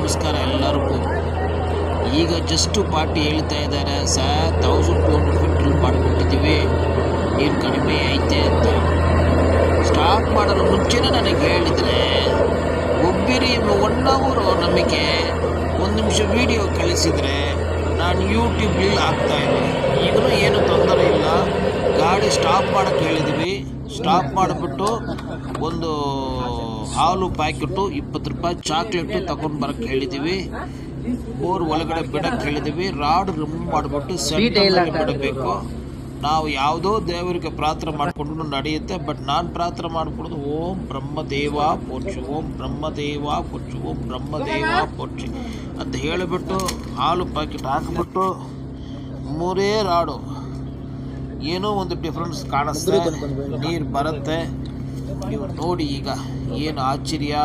ನಮಸ್ಕಾರ ಎಲ್ಲರಿಗೂ. ಈಗ ಜಸ್ಟ್ ಪಾರ್ಟಿ ಹೇಳ್ತಾ ಇದ್ದಾರೆ ಸರ್ 1200 ಫೀಟ್ ಡ್ರಿಲ್ ಮಾಡಿಬಿಟ್ಟಿದ್ದೀವಿ, ನೀರು ಕಡಿಮೆ ಐತೆ ಅಂತ. ಸ್ಟಾರ್ಟ್ ಮಾಡಲು ಮುಂಚೆನೇ ನನಗೆ ಹೇಳಿದರೆ ಒಬ್ಬಿರಿ 1 ಅವರು ನಮಗೆ 1 ನಿಮಿಷ ವಿಡಿಯೋ ಕಳಿಸಿದರೆ ನಾನು ಯೂಟ್ಯೂಬ್ಲಿ ಹಾಕ್ತಾಯಿದ್ದೆ. ಈಗಲೂ ಏನು ತೊಂದರೆ ಇಲ್ಲ. ಗಾಡಿ ಸ್ಟಾಪ್ ಮಾಡೋಕ್ಕೆ ಹೇಳಿದ್ದೀವಿ. ಸ್ಟಾಪ್ ಮಾಡಿಬಿಟ್ಟು ಒಂದು ಹಾಲು ಪ್ಯಾಕೆಟು 20 ರೂಪಾಯಿ ಚಾಕ್ಲೇಟು ತಗೊಂಡು ಬರೋಕ್ಕೆ ಹೇಳಿದ್ದೀವಿ. ಬೋರ್ ಒಳಗಡೆ ಬಿಡಕ್ಕೆ ಹೇಳಿದ್ದೀವಿ. ರಾಡ್ ರಿಮೂವ್ ಮಾಡಿಬಿಟ್ಟು ಸೆಂಟರ್ನಲ್ಲಿ ಬಿಡಬೇಕು. ನಾವು ಯಾವುದೋ ದೇವರಿಗೆ ಪ್ರಾರ್ಥನೆ ಮಾಡಿಕೊಂಡು ನಡೆಯುತ್ತೆ. ಬಟ್ ನಾನು ಪ್ರಾರ್ಥನೆ ಮಾಡಿಕೊಡೋದು ಓಂ ಬ್ರಹ್ಮದೇವ ಪೋಚು, ಓಂ ಬ್ರಹ್ಮದೇವ ಪೋಚು, ಓಂ ಬ್ರಹ್ಮದೇವ ಪೋಚು ಅಂತ ಹೇಳಿಬಿಟ್ಟು ಹಾಲು ಪ್ಯಾಕೆಟ್ ಹಾಕಿಬಿಟ್ಟು 3 ರಾಡು ಏನೋ ಒಂದು ಡಿಫ್ರೆನ್ಸ್ ಕಾಣಿಸ್ತದೆ. ನೀರು ಬರುತ್ತೆ. ನೀವು ನೋಡಿ ಈಗ ಏನು ಆಶ್ಚರ್ಯ.